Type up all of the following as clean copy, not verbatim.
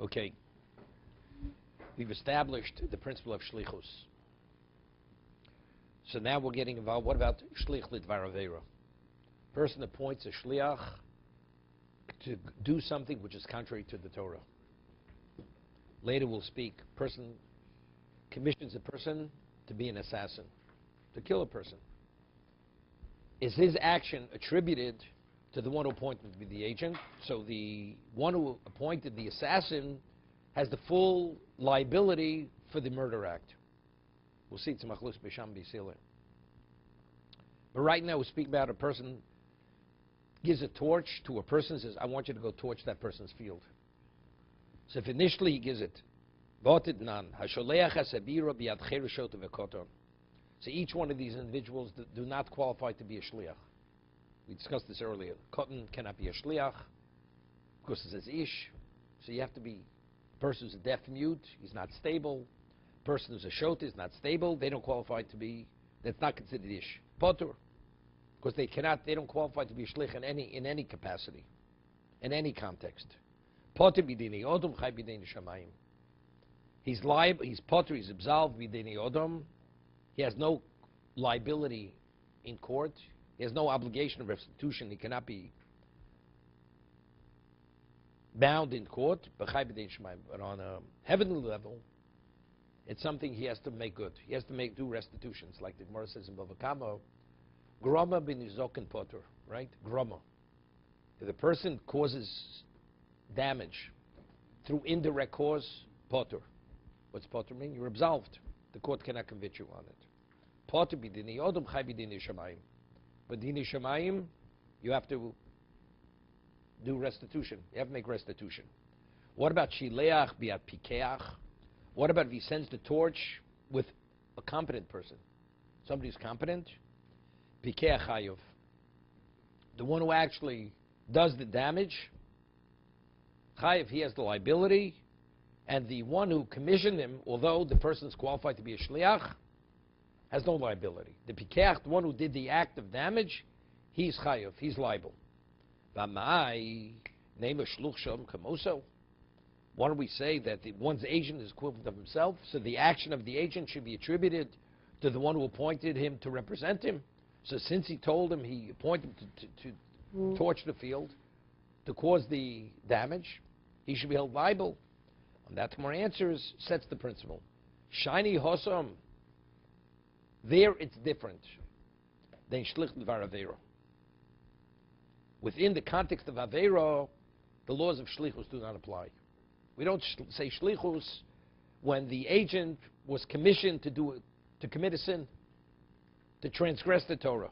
Okay. We've established the principle of shlichus. So now we're getting involved. What about shlich lidvar aveira? Person appoints a shliach to do something which is contrary to the Torah. Later we'll speak. Person commissions a person to be an assassin, to kill a person. Is his action attributed to the one who appointed to be the agent? So the one who appointed the assassin has the full liability for the murder act. We'll see. But right now we speak about a person gives a torch to a person and says, I want you to go torch that person's field. So if initially he gives it, so each one of these individuals do not qualify to be a shliach. We discussed this earlier. Cotton cannot be a shliach because it says ish. So you have to be a person who's a deaf mute, he's not stable. Person who's a shota is not stable. They don't qualify to be, that's not considered ish. Potur. Because they don't qualify to be a shlich in any capacity, in any context. Potur b'dini odom, chai b'dini shamayim. He's liable, he's potur, he's absolved b'dini odom. He has no liability in court. He has no obligation of restitution. He cannot be bound in court. But on a heavenly level, it's something he has to make good. He has to do restitutions, like the Gemara says in Bava Kama. Groma b'nizoken potur, right? Groma. If the person causes damage through indirect cause, potur. What's potur mean? You're absolved. The court cannot convict you on it. Potur b'dini odom, chai b'dini shamayim. But dini shamayim, you have to do restitution. You have to make restitution. What about shileach biat pikeach? What about if he sends the torch with a competent person? Somebody who's competent? Pikeach chayov. The one who actually does the damage, chayiv, he has the liability, and the one who commissioned him, although the person is qualified to be a shliach, has no liability. The pikeach, the one who did the act of damage, he's chayiv, he's liable. V'mai name a shluch shalom kamoso. Why don't we say that one's agent is equivalent of himself? So the action of the agent should be attributed to the one who appointed him to represent him. So since he told him, he appointed him to torch the field, to cause the damage, he should be held liable. And that more answers sets the principle. Shiny hosam. There it's different than shlich l'var aveira. Within the context of aveira, the laws of shlichus do not apply. We don't say shlichus when the agent was commissioned to commit a sin, to transgress the Torah.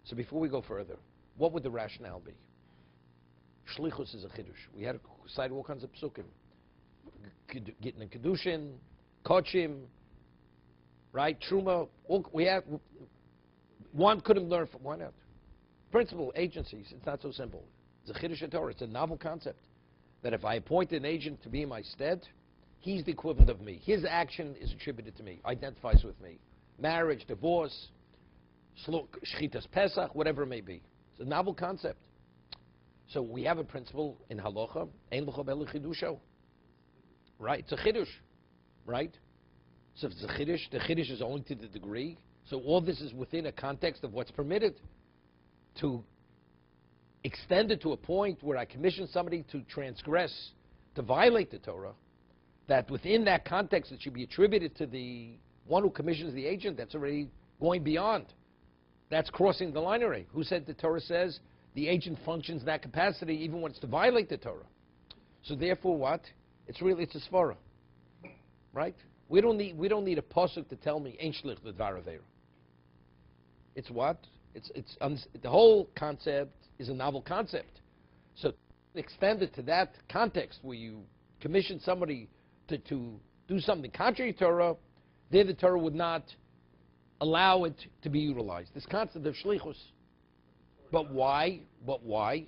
So before we go further, what would the rationale be? Shlichus is a kiddush. We had to cite all kinds of psukim. Getting a kiddushin, kochim, right? Truma. We have one couldn't learn from why not? Principal agencies. It's not so simple. It's a chiddush Torah. It's a novel concept that if I appoint an agent to be in my stead, he's the equivalent of me. His action is attributed to me, identifies with me. Marriage, divorce, shchitas pesach, whatever it may be. It's a novel concept. So we have a principle in halacha, ein l'cho b'elu chidusho. Right? It's a chiddush. Right? So if it's a chiddush, the chiddush is only to the degree. So all this is within a context of what's permitted. To extend it to a point where I commission somebody to transgress, to violate the Torah, that within that context it should be attributed to the one who commissions the agent, that's already going beyond. That's crossing the line already. Who said the Torah says the agent functions in that capacity even when it's to violate the Torah? So therefore what? It's a svara. Right? We don't need a pasuk to tell me, Ein shlich l'dvar aveira. It's what? The whole concept is a novel concept. So extend it to that context where you commission somebody to do something contrary to Torah, there the Torah would not allow it to be utilized. This concept of shlichus. But why? Why?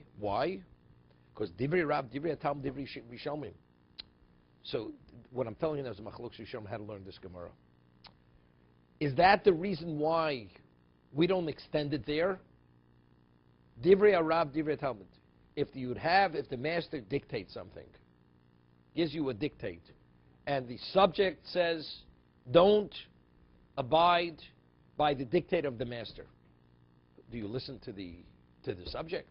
Because divrei Rab, divrei Talmud, divrei Rishonim. So what I'm telling you now is machlokes Rishonim how to learn this Gemara. Is that the reason why we don't extend it there? Divrei Rab, divrei Talmud. If the master dictates something, gives you a dictate, and the subject says, don't abide by the dictate of the master, do you listen to the subject?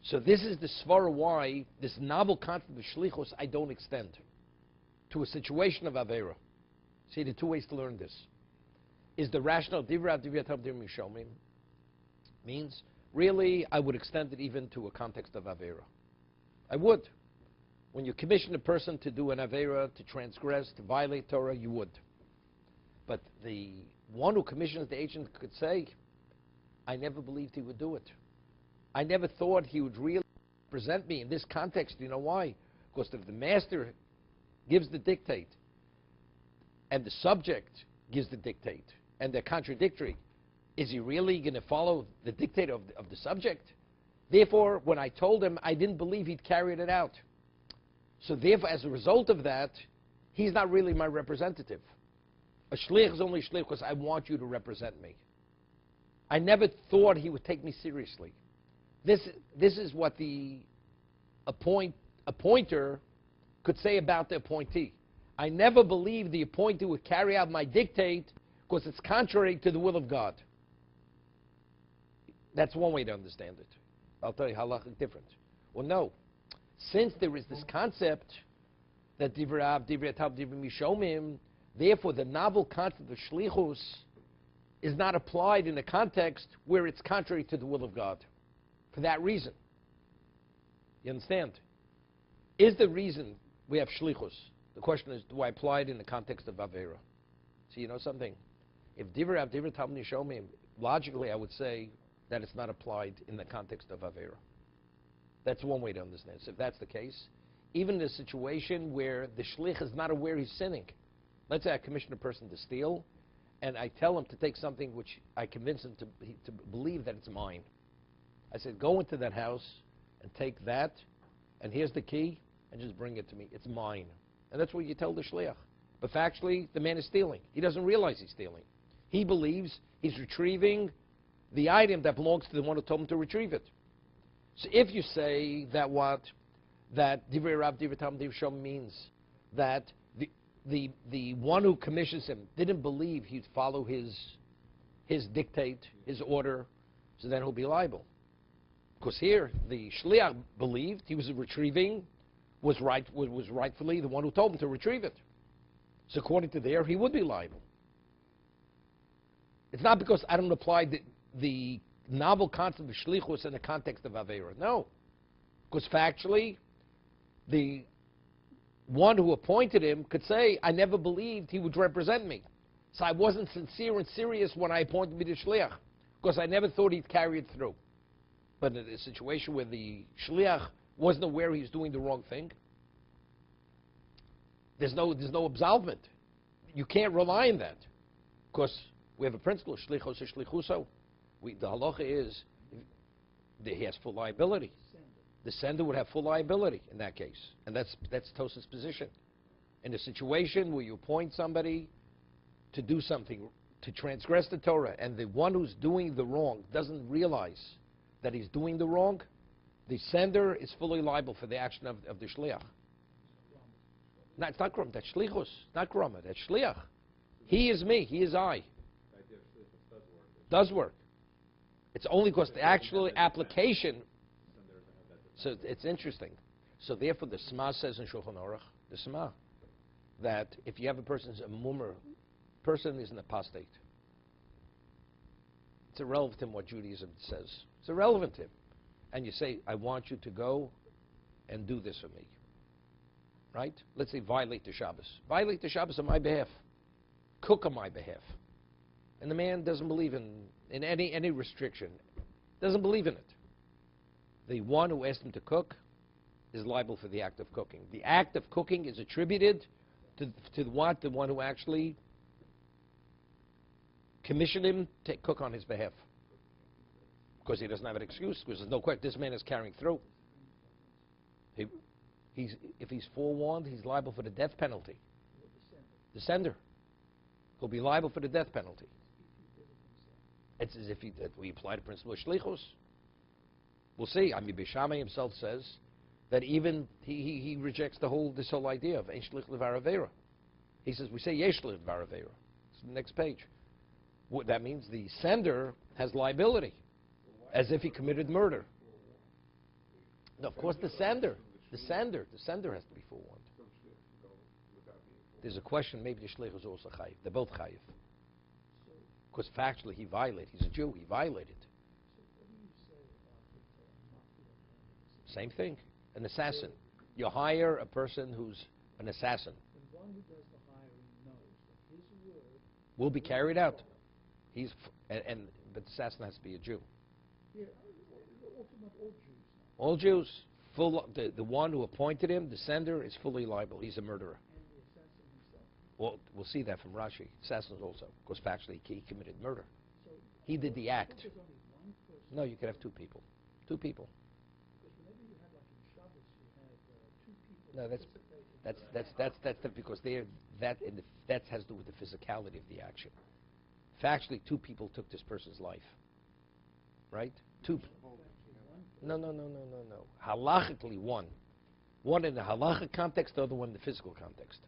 So this is the svara why this novel concept of shlichus I don't extend to a situation of avera. See, the two ways to learn this is the rational divra mishomim means really I would extend it even to a context of avera. I would. When you commission a person to do an avera, to transgress, to violate Torah, you would. But the one who commissions the agent could say, I never believed he would do it. I never thought he would really present me in this context. You know why? Because if the master gives the dictate and the subject gives the dictate and they're contradictory, is he really going to follow the dictate of the subject? Therefore, when I told him, I didn't believe he'd carried it out. So therefore, as a result of that, he's not really my representative. A shlich is only shlich because I want you to represent me. I never thought he would take me seriously. This is what the appointer could say about the appointee. I never believed the appointee would carry out my dictate because it's contrary to the will of God. That's one way to understand it. I'll tell you halachic different. Well, no. Since there is this concept that divrav, divratab, divrmishomim, therefore the novel concept of shlichus is not applied in a context where it's contrary to the will of God. For that reason. You understand? Is the reason we have shlichus? The question is, do I apply it in the context of avera? So you know something? If divrav, divratab, nishomim, logically I would say that it's not applied in the context of avera. That's one way to understand it. So if that's the case, even in a situation where the shlich is not aware he's sinning, let's say I commission a person to steal, and I tell him to take something which I convince him to believe that it's mine. I said, go into that house and take that, and here's the key, and just bring it to me. It's mine. And that's what you tell the shliach. But factually, the man is stealing. He doesn't realize he's stealing. He believes he's retrieving the item that belongs to the one who told him to retrieve it. So if you say that divrei rav, divrei tam, divrei shom means that the one who commissions him didn't believe he'd follow his dictate, his order, so then he'll be liable. Because here the shliach believed he was retrieving was rightfully the one who told him to retrieve it. So according to there, he would be liable. It's not because I don't apply the novel concept of shlichus in the context of avera. No, because factually, the one who appointed him could say, I never believed he would represent me. So I wasn't sincere and serious when I appointed me to shliach, because I never thought he'd carry it through. But in a situation where the shliach wasn't aware he was doing the wrong thing, there's no absolvement. You can't rely on that, because we have a principle, shlichos shlichuso. The halacha is he has full liability. The sender would have full liability in that case. And that's Tosaf's position. In a situation where you appoint somebody to do something, to transgress the Torah, and the one who's doing the wrong doesn't realize that he's doing the wrong, the sender is fully liable for the action of the shliach. No, it's not grama, that's shlichus. Not grama, that's shliach. He is me, he is I. Does work. It's only because the actual application. So it's interesting. So therefore, the Sma says in Shulchan Aruch, the Sma, that if you have a person who's a mummer, person is an apostate. It's irrelevant to him what Judaism says. It's irrelevant to him. And you say, I want you to go and do this for me. Right? Let's say violate the Shabbos. Violate the Shabbos on my behalf. Cook on my behalf. And the man doesn't believe in any restriction. Doesn't believe in it. The one who asked him to cook is liable for the act of cooking. The act of cooking is attributed to what? The one who actually commissioned him to cook on his behalf. Because he doesn't have an excuse, because there's no question this man is carrying through. If he's forewarned, he's liable for the death penalty. The sender. He'll be liable for the death penalty. It's as if we apply the principle of shlichus. We'll see. I mean, Bishamai himself says that even he rejects this whole idea of Ein Shlich Levar Avera. He says, we say Yesh Levar Avera. It's the next page. That means the sender has liability, as if he committed murder. No, of course the sender has to be forewarned. There's a question, maybe the shlich is also chayiv. They're both chayiv. Because factually he violated. He's a Jew, he violated. Same thing. An assassin. You hire a person who's an assassin. The one who does the hiring knows that his word will be carried out. But the assassin has to be a Jew. Yeah, we're talking about All all Jews now. Jews, the one who appointed him, the sender, is fully liable. He's a murderer. And the assassin himself. Well, we'll see that from Rashi. Assassins also, because factually he committed murder. So He did the act. there's only one person. No, you could have two people. Two people. Because whenever you had, like in Shabbos, you had two people. No, that's because that has to do with the physicality of the action. Factually, two people took this person's life. Right? Two. No. Halachically, one. One in the halachic context, the other one in the physical context.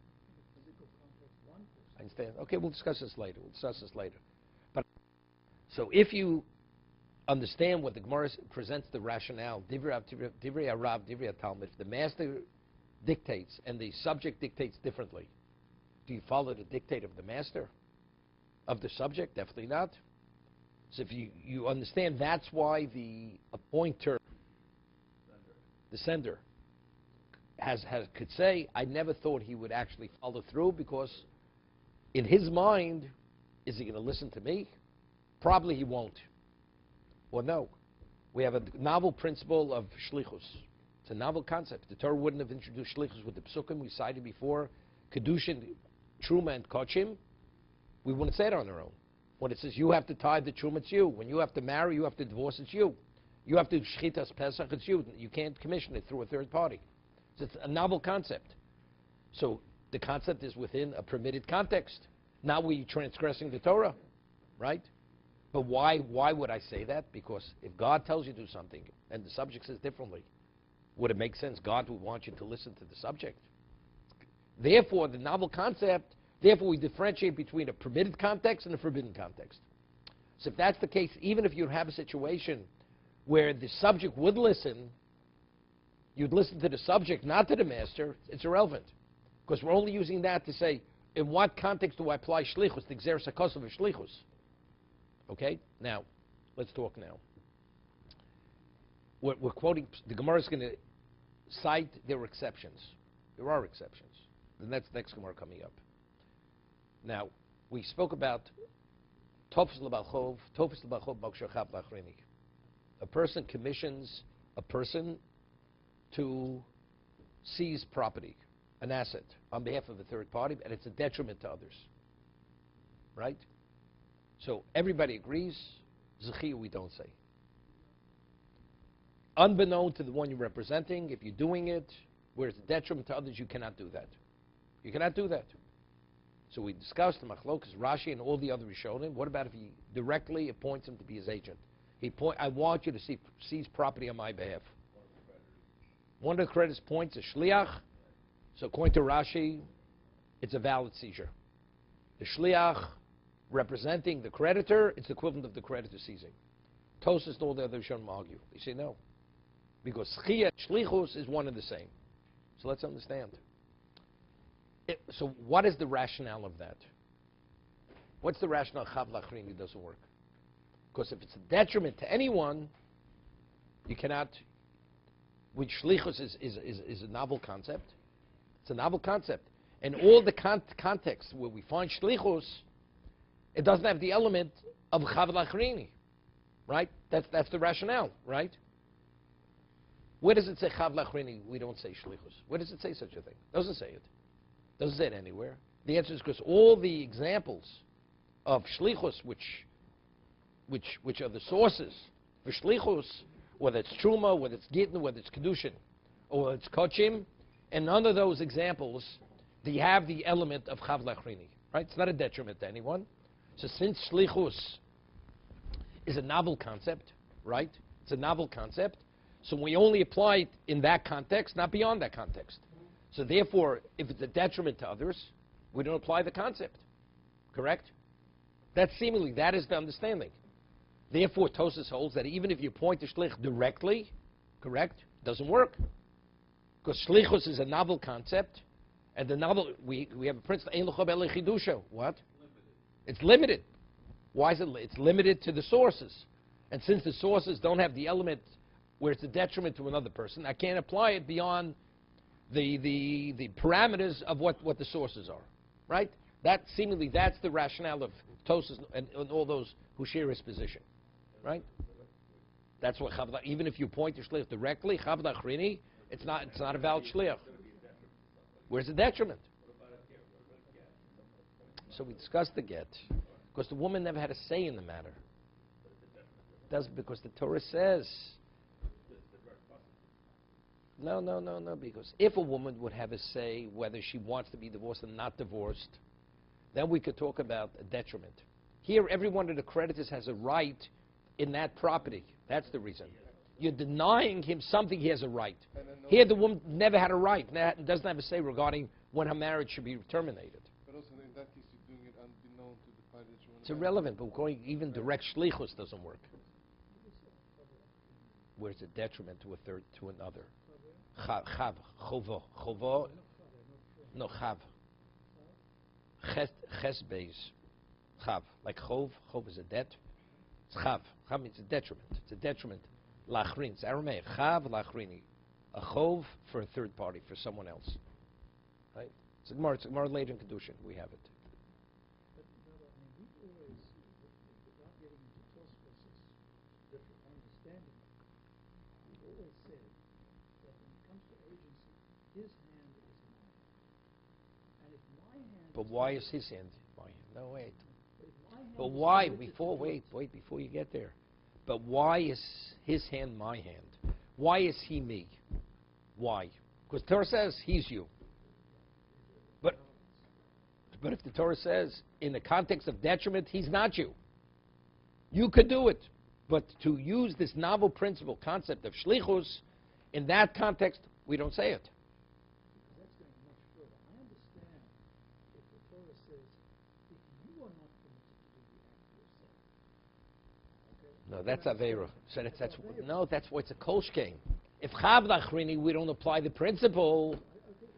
Physical context, one person. I understand. Okay, we'll discuss this later. But so if you understand what the Gemara presents the rationale, Divrei Arav, Divrei Talmud, if the master dictates and the subject dictates differently, do you follow the dictate of the master? Of the subject? Definitely not. So if you understand, that's why the appointer, the sender, could say, I never thought he would actually follow through, because in his mind, is he going to listen to me? Probably he won't. Well, no. We have a novel principle of shlichus. It's a novel concept. The Torah wouldn't have introduced shlichus with the psukim we cited before, kiddushin, truma, and kochim. We wouldn't say it on our own. When it says you have to tie the truma, it's you. When you have to marry, you have to divorce, it's you. You have to shchitas pesach, it's you. You can't commission it through a third party. So it's a novel concept. So the concept is within a permitted context. Now we're transgressing the Torah, right? But why would I say that? Because if God tells you to do something and the subject says differently, would it make sense God would want you to listen to the subject? Therefore, the novel concept, therefore we differentiate between a permitted context and a forbidden context. So if that's the case, even if you have a situation where the subject would listen, you'd listen to the subject, not to the master, it's irrelevant. Because we're only using that to say, in what context do I apply shlichus, the gzeres hakos of shlichus? Okay? Now, let's talk now. We're quoting, the Gemara is going to cite there are exceptions. There are exceptions. The next Gemara coming up. Now, we spoke about tofes l'balchov b'kshachav l'achrini. A person commissions a person to seize property, an asset, on behalf of a third party, and it's a detriment to others. Right? So everybody agrees, Zechiya we don't say. Unbeknown to the one you're representing, if you're doing it where it's a detriment to others, you cannot do that. You cannot do that. So we discussed the Machlokas, Rashi, and all the other Rishonim. What about if he directly appoints him to be his agent? I want you to seize property on my behalf. One of the creditors points a shliach. So according to Rashi, it's a valid seizure. The shliach representing the creditor, it's the equivalent of the creditor seizing. Tosas and all the other Rishonim argue. They say no. Because Zechiya and shlichus is one and the same. So let's understand. So what is the rationale of that? What's the rationale chav lachrini doesn't work? Because if it's a detriment to anyone, you cannot, which shlichus is a novel concept. It's a novel concept. And all the contexts where we find shlichus, it doesn't have the element of chav lachrini. Right? That's the rationale, right? Where does it say chav lachrini? We don't say shlichus. Where does it say such a thing? It doesn't say it. Doesn't say it anywhere. The answer is because all the examples of shlichus, which are the sources for shlichus, whether it's truma, whether it's gittin, whether it's kiddushin, or whether it's kochim, and none of those examples, they have the element of chav lachrini. Right? It's not a detriment to anyone. So since shlichus is a novel concept, right? It's a novel concept. So we only apply it in that context, not beyond that context. So therefore, if it's a detriment to others, we don't apply the concept. Correct? That is the understanding. Therefore, Tosas holds that even if you point to shlich directly, correct, doesn't work. Because shlichus is a novel concept, and the novel, we have a principle, ein l'cho b'ele chidusho. What? It's limited. Why is it? It's limited to the sources. And since the sources don't have the element where it's a detriment to another person, I can't apply it beyond the parameters of what the sources are. Right? That's the rationale of Tosas and all those who share his position. Right? That's what Chavda, even if you point to shlich directly, Chavda Chrini, it's not a valid shlich. Where's the detriment? So we discussed the get. Because the woman never had a say in the matter. Because the Torah says. No. Because if a woman would have a say whether she wants to be divorced or not divorced, then we could talk about a detriment. Here, every one of the creditors has a right in that property. That's the reason. You're denying him something he has a right. Here, the woman never had a right, doesn't have a say regarding when her marriage should be terminated. But also in that case, you're doing it unbeknown to the party that you want. It's irrelevant, but going even direct shlichus doesn't work. Where's a detriment to another? Chav, chovo, no chav. Ches beis, chav. Like chov is a debt. It's chav. Chav means a detriment. It's a detriment. Lachrin. It's Aramaic. Chav lachrini. A chov for a third party, for someone else. Right? It's a Gemara later in kiddushin. We have it. But Rabbi, I mean, we always, without getting into Tosfos' different understanding, we've always said that when it comes to agency, his hand is mine. And if my hand But why is his hand my hand? No, wait. but But if my hand why? is Before you get there. But why is his hand my hand? Why is he me? Why? Because Torah says he's you. But if the Torah says in the context of detriment, he's not you. You could do it. But to use this novel principle concept of shlichus, in that context, we don't say it. That's going much further. I understand if the Torah says, if you are not permitted to do the act yourself. Okay? No, that's Aveira. So that's why it's a kolshkein. If chav lachrini, we don't apply the principle.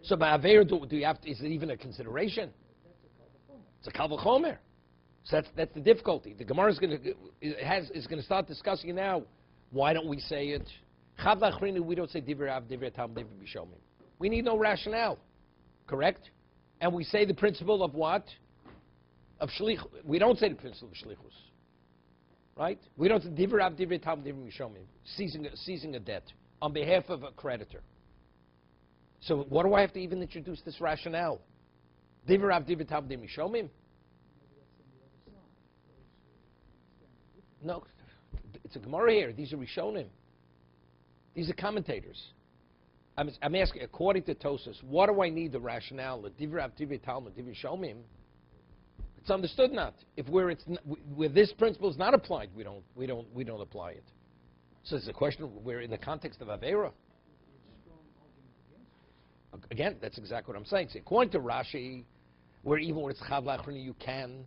So by Aveira, do you have to, is it even a consideration? It's a kal v'chomer. So that's the difficulty. The Gemara is going to start discussing now. Why don't we say it? Chav lachrini, we don't say divrei av, divrei tam, divrei bishomim. We need no rationale, correct? And we say the principle of what? Of shlich. We don't say the principle of shlichus, right? We don't say divrei av, divrei tam, divrei bishomim, seizing a debt on behalf of a creditor. So what do I have to even introduce this rationale? Divrei av, divrei tam, divrei bishomim? No, it's a Gemara here. These are Rishonim. These are commentators. I'm asking, according to Tosas, what do I need the rationale? Divrei av, divrei talmud, divrei shomim. It's understood not. If where this principle is not applied, we don't apply it. So it's a question where in the context of Aveira. Again, that's exactly what I'm saying. See, according to Rashi, where even when it's chav lachrini, you can.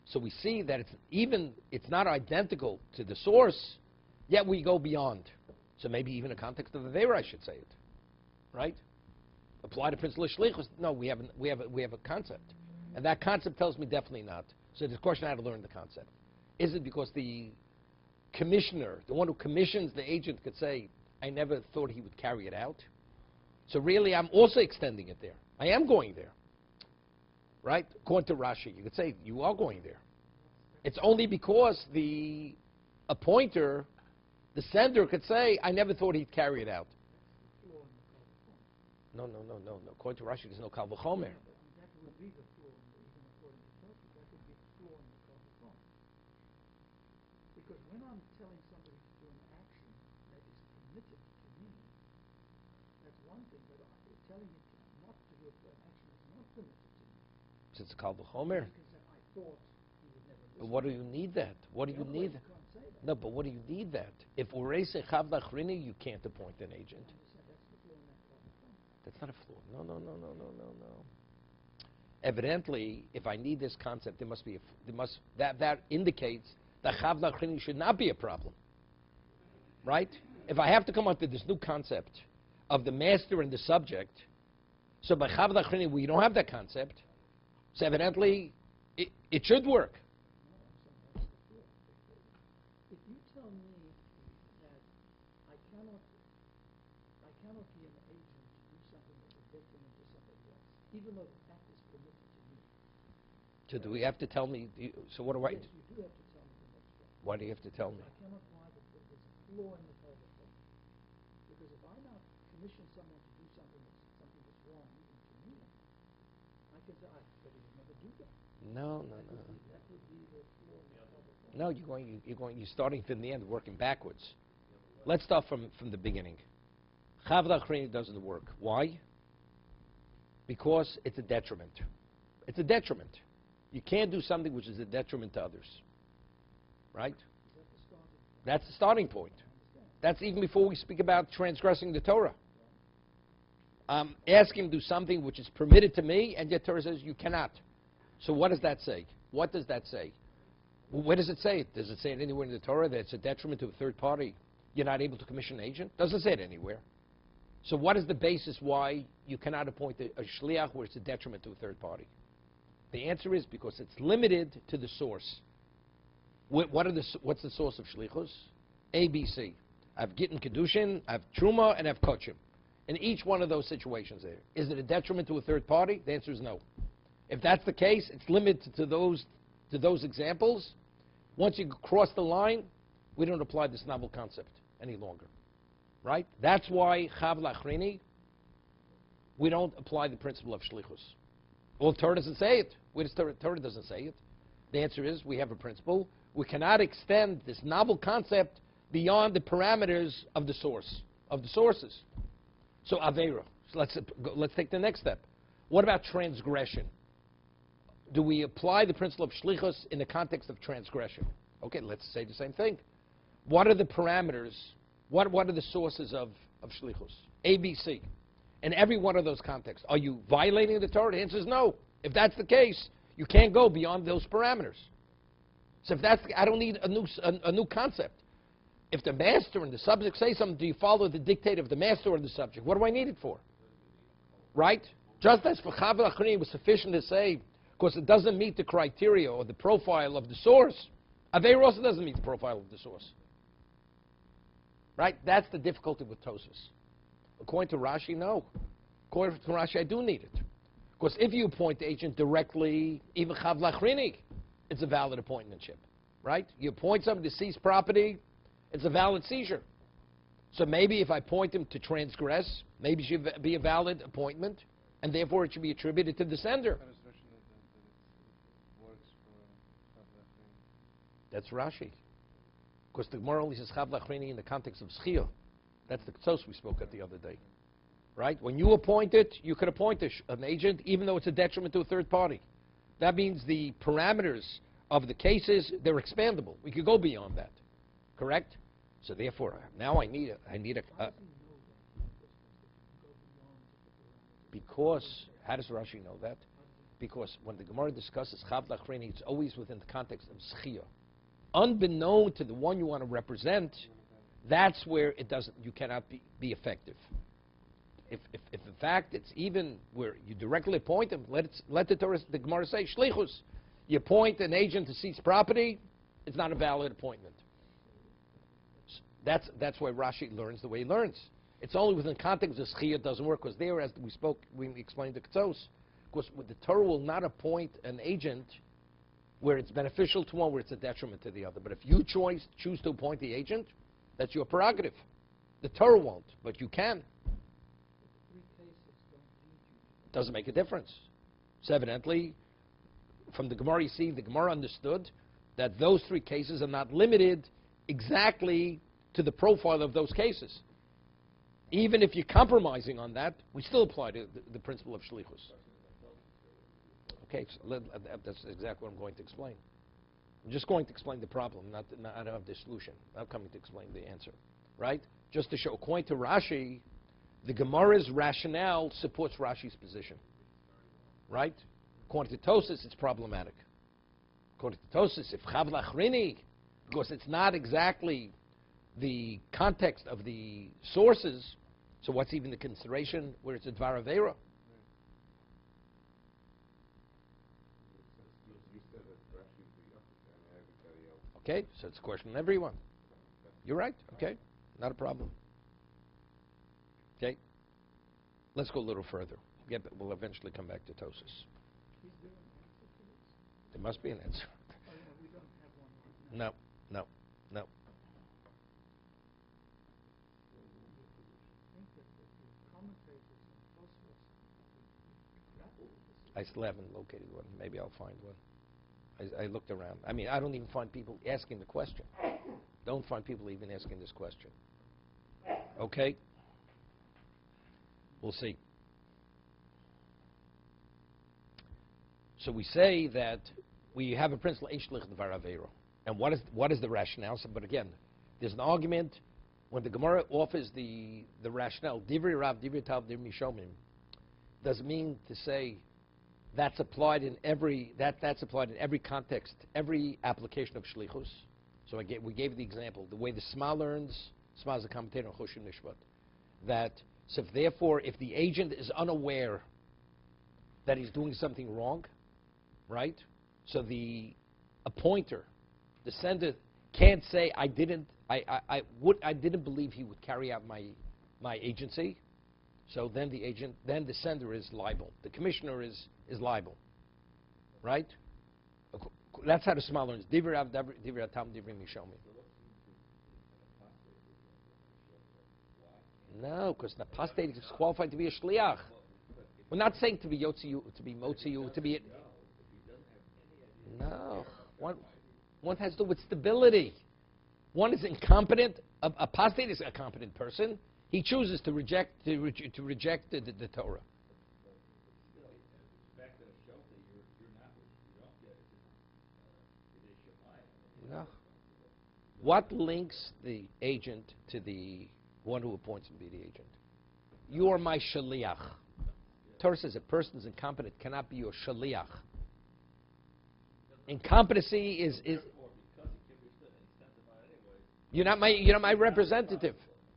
So we see that it's not identical to the source, yet we go beyond. So maybe even in the context of Aveira, I should say it, right? Apply the principle of shlichus. No, we have a concept, and that concept tells me definitely not. So the question I had to learn the concept: is it because the commissioner, the one who commissions the agent, could say, "I never thought he would carry it out"? So really, I'm also extending it there. I am going there. Right? According to Rashi, you could say you are going there. It's only because the appointer, the sender, could say, I never thought he'd carry it out. No. According to Rashi, there's no kal v'chomer. That would be the flaw, even according to Tosfos, that would be the flaw in the kal v'chomer. Because when I'm telling somebody to do an action that is permitted to me, that's one thing, but telling him not to do an action that's not permitted to me. It's a kal v'chomer. Because I thought he would never listen. But what do you need that? What do you need? You can't say that. No, but what do you need that? If already say chav lachrini, you can't appoint an agent. That's not a flaw. No, no, no, no, no, no, no. Evidently, if I need this concept, there must be that indicates that chav lachrini should not be a problem, right? If I have to come up with this new concept of the master and the subject, so by chav lachrini we don't have that concept, so evidently it should work. If you tell me that I cannot be an agent to do something that's a detriment to somebody else, even though the act is permitted to me. So do we have to tell me? So what do I? Yes, you do have to tell me the next step. Why do you have to tell me? I cannot lie that there's a flaw in the whole thing. Because if I now commission someone to do something that's wrong, even to me, I can say, but he would never do that. No, no, no. That would be the flaw in the whole thing. No, you're starting from the end, working backwards. Let's start from the beginning. Chav lachrini doesn't work. Why? Because it's a detriment. It's a detriment. You can't do something which is a detriment to others. Right? That's the starting point. That's even before we speak about transgressing the Torah. Asking him to do something which is permitted to me, and yet Torah says you cannot. So what does that say? What does that say? Well, where does it say it? Does it say it anywhere in the Torah that it's a detriment to a third party? You're not able to commission an agent? Doesn't say it anywhere. So what is the basis why you cannot appoint a shliach where it's a detriment to a third party? The answer is because it's limited to the source. What's the source of shlichus? A, B, C. I have gittin kiddushin, I have truma, and I have kochim. In each one of those situations there. Is it a detriment to a third party? The answer is no. If that's the case, it's limited to those examples. Once you cross the line, we don't apply this novel concept any longer. Right? That's why chav lachrini, we don't apply the principle of shlichus. Well, Torah doesn't say it. Torah doesn't say it. The answer is we have a principle. We cannot extend this novel concept beyond the parameters of the source, of the sources. So aveira. So let's take the next step. What about transgression? Do we apply the principle of shlichus in the context of transgression? Okay, let's say the same thing. What are the parameters? What are the sources of shlichus? A, B, C. In every one of those contexts, are you violating the Torah? The answer is no. If that's the case, you can't go beyond those parameters. So if that's, I don't need a new concept. If the master and the subject say something, do you follow the dictate of the master or the subject? What do I need it for? Right? Just as for chav lachrini it was sufficient to say, because it doesn't meet the criteria or the profile of the source, aveira also doesn't meet the profile of the source. Right? That's the difficulty with Tosfos. According to Rashi, no. According to Rashi, I do need it. Because if you appoint the agent directly, even chav lachrini, it's a valid appointmentship. Right? You appoint somebody to seize property, it's a valid seizure. So maybe if I appoint him to transgress, maybe it should be a valid appointment, and therefore it should be attributed to the sender. That's Rashi. Because the Gemara only says chav lachrini in the context of schiyah. That's the ktsos we spoke at the other day. Right? When you appoint it, you can appoint an agent even though it's a detriment to a third party. That means the parameters of the cases, they're expandable. We could go beyond that. Correct? So therefore, now I need a because, how does Rashi know that? Because when the Gemara discusses chav lachrini, it's always within the context of schiyah. Unbeknown to the one you want to represent, that's where it doesn't. You cannot be effective. If in fact it's even where you directly appoint him, let the Gemara say shlichus. You appoint an agent to seize property, it's not a valid appointment. That's why Rashi learns the way he learns. It's only within the context of schiyah it doesn't work, because there, as we explained the ktsos, because the Torah will not appoint an agent where it's beneficial to one, where it's a detriment to the other. But if you choose to appoint the agent, that's your prerogative. The Torah won't, but you can. Doesn't make a difference. So evidently, from the Gemara, you see, the Gemara understood that those three cases are not limited exactly to the profile of those cases. Even if you're compromising on that, we still apply the principle of shlichus. Okay, so that's exactly what I'm going to explain. I'm just going to explain the problem, I don't have the solution. I'm coming to explain the answer, right? Just to show, according to Rashi, the Gemara's rationale supports Rashi's position, right? According to Tosas, it's problematic. According to Tosas, if Chav Lachrini, because it's not exactly the context of the sources, so what's even the consideration where it's a Dvar Aveira? You said that Rashi is the opposite. I mean, everybody else. Okay, so it's a question on everyone. You're right, okay, not a problem. Okay, let's go a little further. We'll eventually come back to Tosas. Is there an answer to this? There must be an answer. Oh, no, we don't have one right now. No. I think that the commentators and Tosfos grapple with this. I still haven't located one. Maybe I'll find one. I looked around. I mean, I don't even find people asking the question. Don't find people even asking this question. Okay? We'll see. So we say that we have a principle, Ein Shlich Dvar Aveiro. And what is the rationale? So, but again, there's an argument when the Gemara offers the rationale, Divrei Rav, Divrei Tal, Divrei Mishomim, doesn't mean to say that's applied in every context, every application of shlichus. So we gave the example, the way the Sma learns, Sma is a commentator on Choshen Mishpat, that so therefore if the agent is unaware that he's doing something wrong, right? So the appointer, the sender, can't say I didn't believe he would carry out my agency. So then the sender is liable. The commissioner is liable, right? That's how the Sma learns. Divrei Rav, Divrei Tam, Divrei Mishomi. No, because an apostate is qualified to be a shliach. We're not saying to be yotziyu, to be motziyu, to be. No, one has to do with stability. One is incompetent. Apostate is a competent person. He chooses to reject the Torah. No. What links the agent to the one who appoints him to be the agent? You are my shaliach. Torah says a person is incompetent cannot be your shaliach. Incompetency is you're not my representative.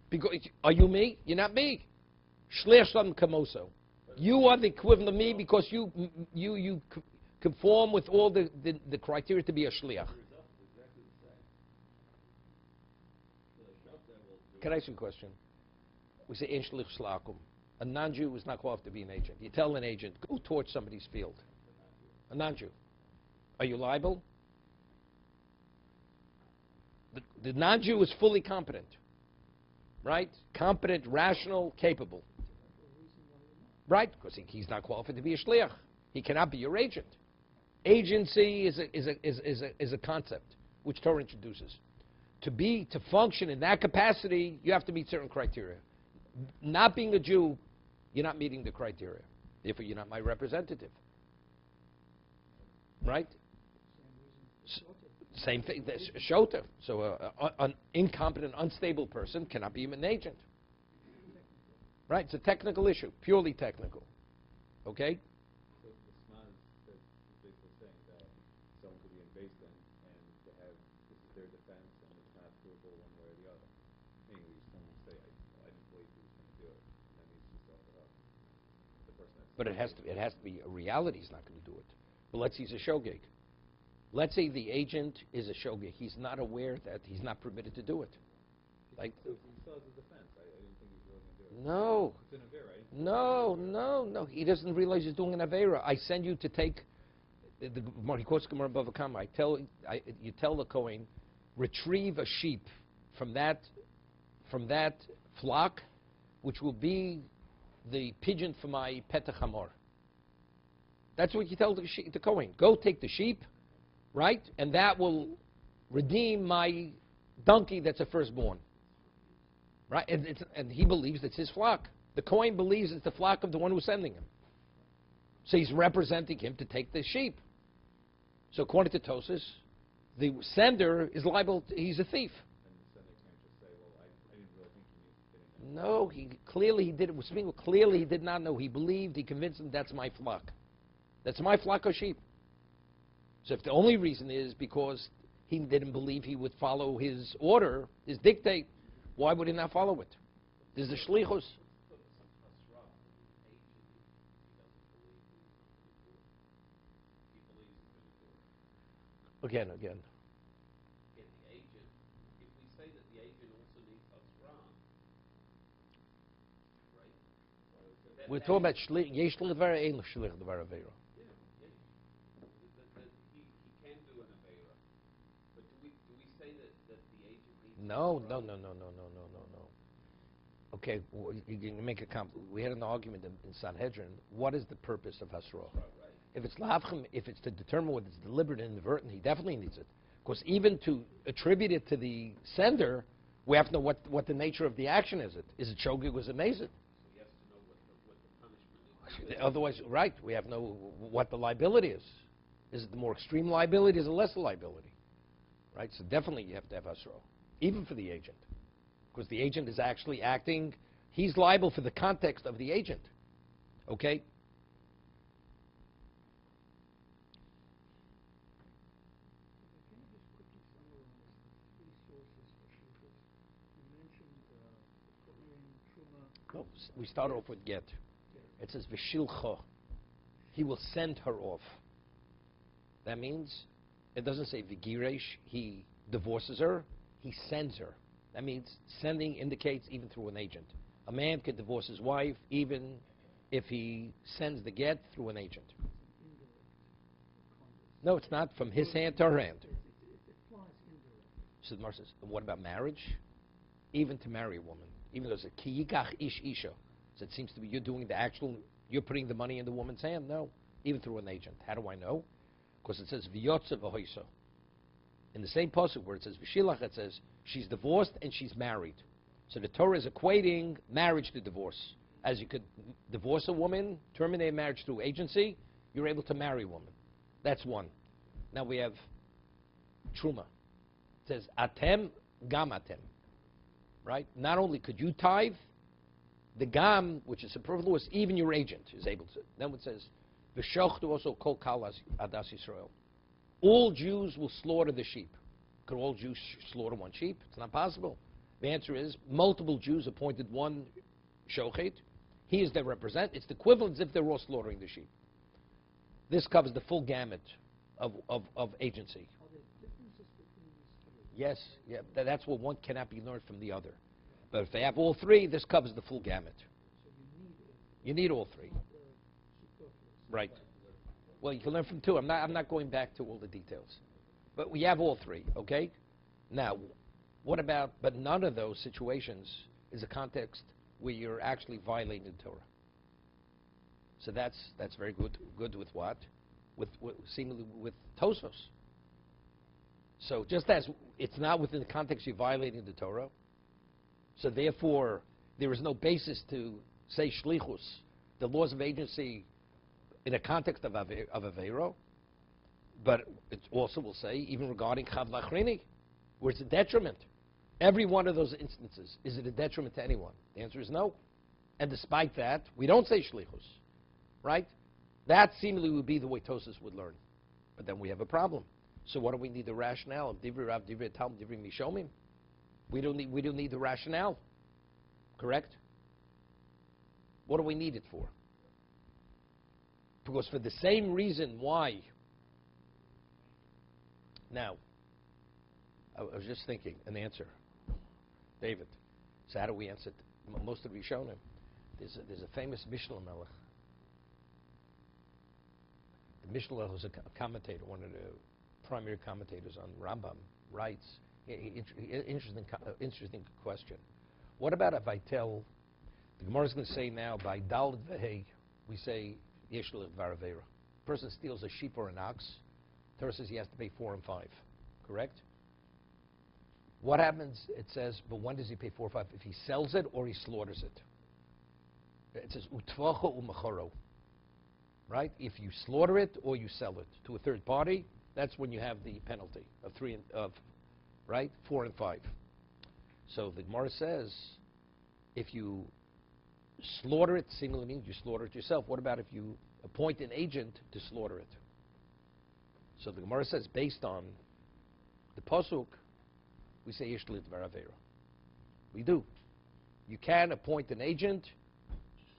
Because are you me? You're not me. Shliach Shalom Kamoso. You are the equivalent of me because you conform with all the criteria to be a shliach. Can I ask you a question? We say Ein Shlich Shlakum. A non-Jew is not qualified to be an agent. You tell an agent, go torch somebody's field. A non-Jew. Are you liable? The non-Jew is fully competent. Right? Competent, rational, capable. Right? Because he's not qualified to be a shliach. He cannot be your agent. Agency is a concept which Torah introduces. To function in that capacity, you have to meet certain criteria. Not being a Jew, you're not meeting the criteria. Therefore, you're not my representative. Right? Same thing. Shota. So an incompetent, unstable person cannot be an agent. Right? It's a technical issue, purely technical. Okay? So the Sma is basically saying that someone could be in Basin and to have this is their defense and it's not provable one way or the other. Meaning someone say, I didn't believe he was going to do it, and then he's just off it up. The person that's But it has to be a reality. He's not going to do it. But let's say he's a shogeg. Let's say the agent is a shogeg. He's not aware that he's not permitted to do it. Like, so he still has a defense. I didn't think he was really going to do it. No. It's an Avera, right? No. He doesn't realize he's doing an Avera. I send you to take the Gemara Bava Kama. You tell the Kohen, retrieve a sheep from that flock, which will be the pigeon for my Petach Hamor. That's what you tell the Kohen. Go take the sheep, right? And that will redeem my donkey that's a firstborn. Right? And he believes it's his flock. The Kohen believes it's the flock of the one who's sending him. So he's representing him to take the sheep. So according to Tosas, The sender is liable. He's a thief. And the sender can't just say, well, I didn't really think you needed getting that. No, he did it. Clearly, he did not know. He believed. He convinced him that's my flock. That's my flock of sheep. So if the only reason is because he didn't believe he would follow his order, his dictate, why would he not follow it? There's the shlichus. Again. If the agent, if we say that the agent also needs Hasra, right? We're talking about shlich. Yesh shlich d'var ein shlich d'var avera. Yeah. He can do an Avera. But do we say that the agent needs No. Hasra? Okay, you can make a we had an argument in Sanhedrin. What is the purpose of Hasra? Right. If it's lavchem, if it's to determine whether it's deliberate and inadvertent, he definitely needs it. Because even to attribute it to the sender, we have to know what the nature of the action is. Is it shogeg or is it mazid? So he has to know what the punishment is. Otherwise, right, we have to know what the liability is. Is it the more extreme liability? Is it less liability? Right. So definitely you have to have Hasra, even for the agent, because the agent is actually acting. He's liable for the context of the agent. Okay. Can you just quickly summarize the three sources for shlichus? You mentioned the Kohen, Truma. No, we start off with get. It says v'shilcha. He will send her off. That means it doesn't say v'giresh. He divorces her. He sends her. That means sending indicates even through an agent. A man could divorce his wife even if he sends the get through an agent. Indirect conduct. No, it's not from his hand to her hand. It applies indirectly. So the Gemara says, and what about marriage? Even to marry a woman, even though it's a ki yikach ish isha. So it seems to be you're putting the money in the woman's hand. No, even through an agent. How do I know? Because it says v'yotze v'hoiso. In the same pasuk where it says v'shilach, it says she's divorced and she's married. So the Torah is equating marriage to divorce. As you could divorce a woman, terminate a marriage through agency, you're able to marry a woman. That's one. Now we have truma. It says atem gam atem. Right? Not only could you tithe, the gam, which is superfluous, even your agent is able to. Then it says v'shochtu also kol kalas adas Yisrael. All Jews will slaughter the sheep. Could all Jews slaughter one sheep? It's not possible. The answer is multiple Jews appointed one shochet. He is their representative. It's the equivalent as if they're all slaughtering the sheep. This covers the full gamut of agency. Are there differences between these three? Yes, yeah, that's what one cannot be learned from the other. But if they have all three, this covers the full gamut. So you need it. You need all three. Not superfluous. Right. Well, you can learn from two. I'm not going back to all the details. But we have all three, okay? Now, what about, but none of those situations is a context where you're actually violating the Torah. So that's very good. Good with what? Seemingly with Tosfos. So just as it's not within the context you're violating the Torah, so therefore there is no basis to say shlichus, the laws of agency, in a context of Aveiro, but it also will say, even regarding Chav Lachrini, where it's a detriment. Every one of those instances, is it a detriment to anyone? The answer is no. And despite that, we don't say shlichus, right? That seemingly would be the way Tosas would learn. But then we have a problem. So what do we need the rationale of Divrei Rav, Divrei Talmud, Divrei Mishomim? We don't need the rationale, correct? What do we need it for? Because for the same reason why. Now, I was just thinking, an answer. David, so how do we answer it? Most of you shown him. There's a famous Mishnah Melech. The Mishnah Melech was a commentator, one of the primary commentators on Rambam, writes, interesting question. What about if I tell, the Gemara is going to say now, by Daled Vehei, we say, Yesh L'Ich Varavera. Person steals a sheep or an ox, Torah says he has to pay 4 and 5, correct? What happens, it says, but when does he pay 4 or 5? If he sells it or he slaughters it. It says, Utvacha umacharo. Right? If you slaughter it or you sell it to a third party, That's when you have the penalty of right, 4 and 5. So the Gemara says, if you slaughter it, seemingly means you slaughter it yourself. What about if you appoint an agent to slaughter it? So the Gemara says, based on the pasuk, we say yesh lidvar avera. We do. You can appoint an agent.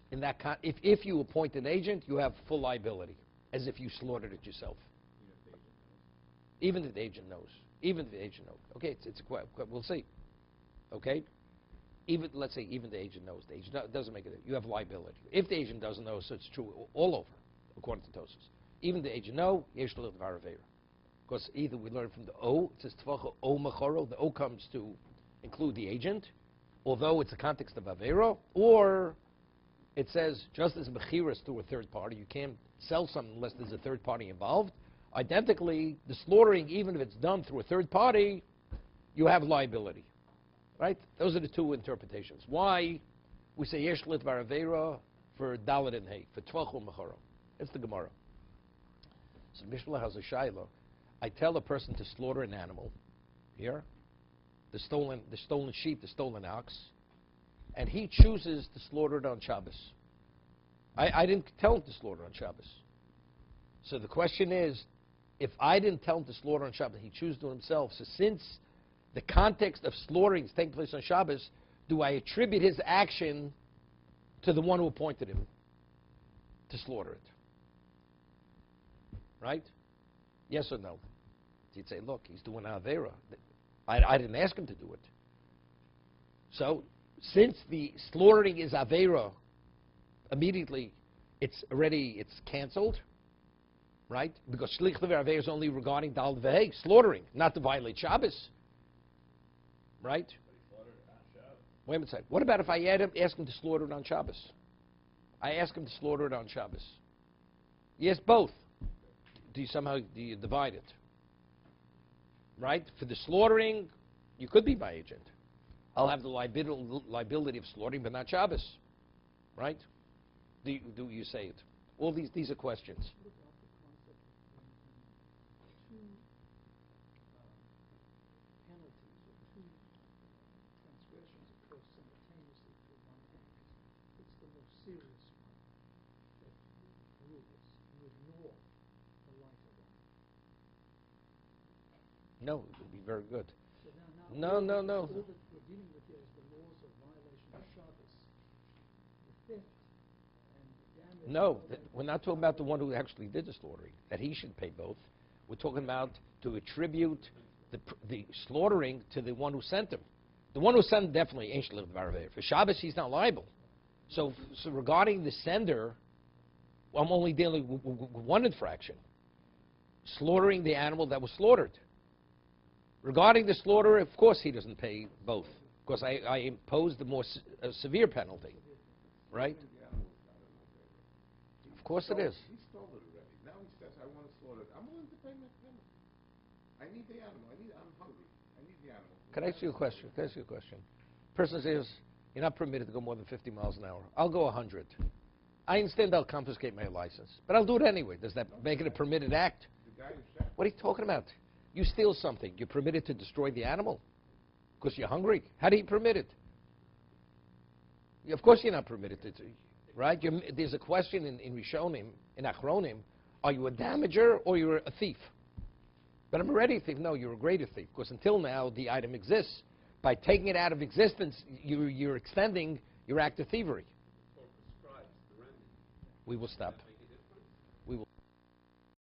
In that if you appoint an agent, you have full liability, as if you slaughtered it yourself. Even if the agent knows. Even if the agent knows. Okay, we'll see. Okay, let's say even the agent knows. The agent doesn't make it. You have liability. If the agent doesn't know, so it's true all over, according to Tosfos. Even the agent know, yesh lidvar avera. Because either we learn from the O, it says tvacha O machoro. The O comes to include the agent, although it's a context of avera, or it says, just as mechiras through a third party, you can't sell something unless there's a third party involved. Identically, the slaughtering, even if it's done through a third party, you have liability. Right? Those are the two interpretations. Why we say yesh lidvar avera for dalet and hay, for tvachul mecharo. It's the Gemara. So Mishnah has a shayla. I tell a person to slaughter an animal, here, the stolen sheep, the stolen ox, and he chooses to slaughter it on Shabbos. I didn't tell him to slaughter on Shabbos. So the question is, if I didn't tell him to slaughter on Shabbos, he chooses to himself. So since the context of slaughtering is taking place on Shabbos, do I attribute his action to the one who appointed him to slaughter it? Right? Yes or no? You'd say, look, he's doing Avera. I didn't ask him to do it. So, since the slaughtering is Avera, immediately it's canceled, right? Because Shlich Avera is only regarding Dal Vehei, slaughtering, not to violate Shabbos. Right? Wait a minute. What about if I ask him to slaughter it on Shabbos? I ask him to slaughter it on Shabbos. Yes, both. Do you divide it? Right? For the slaughtering, you could be my agent. I'll have the liability of slaughtering, but not Shabbos. Right? Do you say it? All these are questions. What about the concept of two penalties or two transgressions occur simultaneously for one act? It's the most serious one that rules. You ignore the lighter one. No, it would be very good. So now No. all that we're dealing with here is the laws of violation of Shabbos. The theft and the damage. No, we're not talking about the one who actually did the slaughtering, that he should pay both. We're talking about to attribute the slaughtering to the one who sent him. The one who sent him definitely ain't shlich d'var avera. For Shabbos, he's not liable. So regarding the sender, I'm only dealing with one infraction, slaughtering the animal that was slaughtered. Regarding the slaughterer, of course he doesn't pay both, because I imposed the more severe penalty, right? Of course it is. He stole it already. Now he says, I want to slaughter it. I'm willing to pay my penalty. I need the animal. I'm hungry. I need the animal. Can I ask you a question? Person says, you're not permitted to go more than 50 miles an hour. I'll go 100. I understand they'll confiscate my license, but I'll do it anyway. Does that make it a permitted act? The guy who said, What are you talking about? You steal something. You're permitted to destroy the animal because you're hungry. How do you permit it? Of course you're not permitted to, right? There's a question in Rishonim, in Achronim, are you a damager or you're a thief? But I'm already a thief. No, you're a greater thief, because until now the item exists. By taking it out of existence, you're extending your act of thievery. The Torah prescribes the remedy. We will stop. Does that make a difference? We will.